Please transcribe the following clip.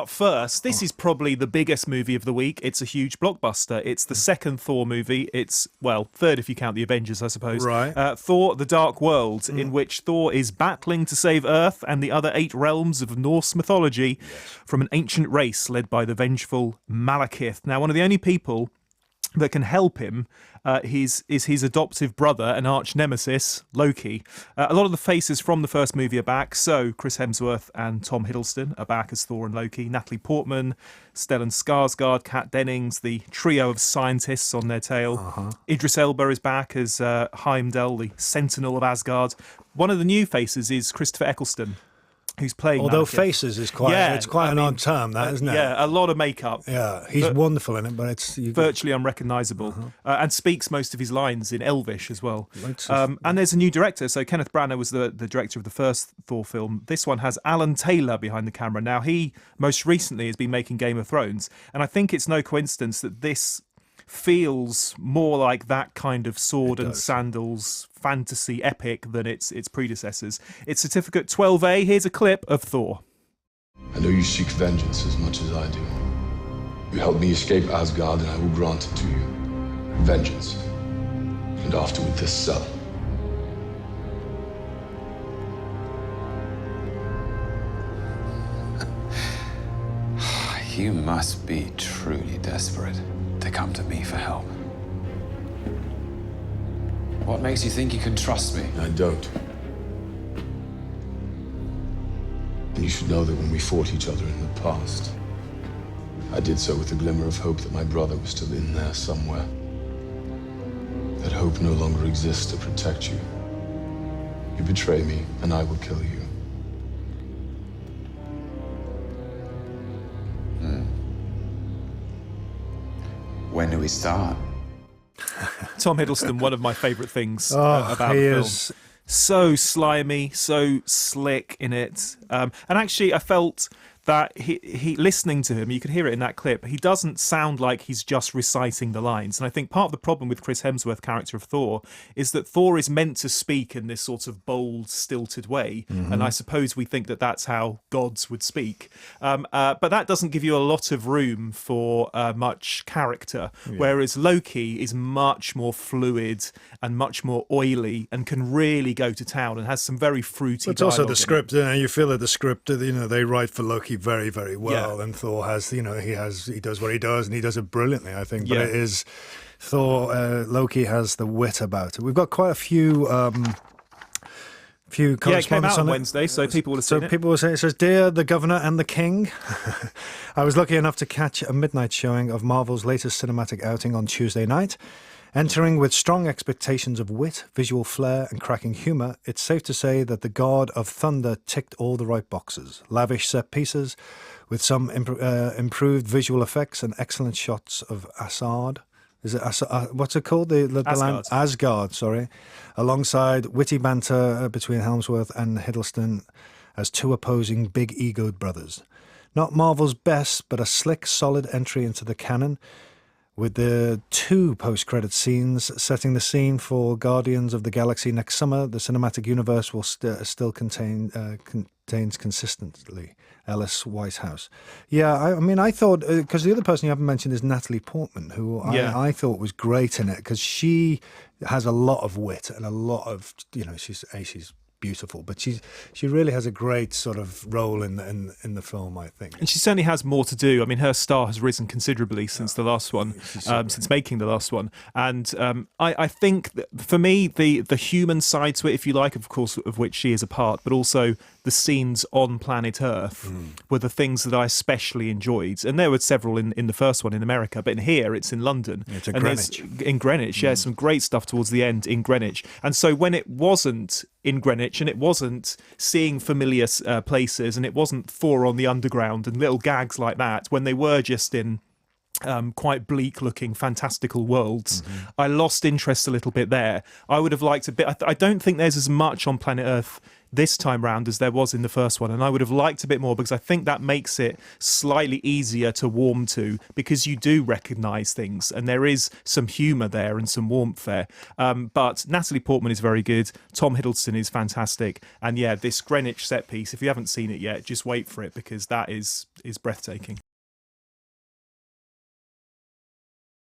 But first, this is probably the biggest movie of the week. It's a huge blockbuster. It's the second Thor movie. It's, well, third if you count the Avengers, I suppose. Right. Thor: The Dark World, in which Thor is battling to save Earth and the other 8 realms of Norse mythology from an ancient race led by the vengeful Malekith. Now, one of the only people that can help him is his adoptive brother and arch nemesis, Loki. A lot of the faces from the first movie are back. So Chris Hemsworth and Tom Hiddleston are back as Thor and Loki. Natalie Portman, Stellan Skarsgård, Kat Dennings, the trio of scientists on their tail. Idris Elba is back as Heimdall, the Sentinel of Asgard. One of the new faces is Christopher Eccleston, who's playing Although Malekith. faces is quite, it's quite an odd term, that, isn't it? Yeah, a lot of makeup. Yeah, he's wonderful in it, but it's virtually unrecognisable, and speaks most of his lines in Elvish as well. And there's a new director. So Kenneth Branagh was the director of the first Thor film. This one has Alan Taylor behind the camera. Now, he most recently has been making Game of Thrones, and I think it's no coincidence that this feels more like that kind of sword and sandals fantasy epic than its predecessors. It's Certificate 12A. Here's a clip of Thor. I know you seek vengeance as much as I do. You helped me escape Asgard, and I will grant it to you. Vengeance. And afterward this cell. You must be truly desperate to come to me for help. What makes you think you can trust me? I don't. And you should know that when we fought each other in the past, I did so with a glimmer of hope that my brother was still in there somewhere. That hope no longer exists to protect you. You betray me, and I will kill you. When do we start? Tom Hiddleston, one of my favourite things about the film. Is So slimy, so slick in it. And actually, I felt that he listening to him, you could hear it in that clip, he doesn't sound like he's just reciting the lines. And I think part of the problem with Chris Hemsworth character of Thor is that Thor is meant to speak in this sort of bold, stilted way. And I suppose we think that that's how gods would speak. But that doesn't give you a lot of room for much character, whereas Loki is much more fluid and much more oily and can really go to town and has some very fruity it's also dialogue the in script, you feel that the script, they write for Loki very, very well, and Thor has, he does what he does, and he does it brilliantly, I think. But it is Thor. Loki has the wit about it. We've got quite a few it correspondence came out on it. Wednesday, so people will have seen it. People will say, it says, "Dear the Governor and the King, I was lucky enough to catch a midnight showing of Marvel's latest cinematic outing on Tuesday night. Entering with strong expectations of wit, visual flair and cracking humour, it's safe to say that the God of Thunder ticked all the right boxes. Lavish set pieces with some improved visual effects and excellent shots of Asgard. Is it what's it called? The Asgard. land? Asgard, sorry. Alongside witty banter between Hemsworth and Hiddleston as two opposing big-egoed brothers. Not Marvel's best, but a slick, solid entry into the canon, with the 2 post-credit scenes setting the scene for Guardians of the Galaxy next summer. The cinematic universe will still contains consistently Ellis Whitehouse. Yeah, I mean, I thought, because the other person you haven't mentioned is Natalie Portman, who I thought was great in it, because she has a lot of wit and a lot of, she's beautiful, but she really has a great sort of role in the film, I think. And she certainly has more to do. I mean, her star has risen considerably since the last one, since making the last one. And I think that for me, the human side to it, if you like, of course, of which she is a part, but also the scenes on planet Earth were the things that I especially enjoyed. And there were several in the first one in America, but in here it's in London. It's in Greenwich. In Greenwich, some great stuff towards the end in Greenwich. And so when it wasn't in Greenwich and it wasn't seeing familiar places and it wasn't Thor on the underground and little gags like that, when they were just in quite bleak looking fantastical worlds, I lost interest a little bit there. I would have liked a bit. I don't think there's as much on planet Earth this time round as there was in the first one, and I would have liked a bit more, because I think that makes it slightly easier to warm to, because you do recognise things and there is some humour there and some warmth there. But Natalie Portman is very good, Tom Hiddleston is fantastic, and yeah, this Greenwich set piece, if you haven't seen it yet, just wait for it, because that is breathtaking.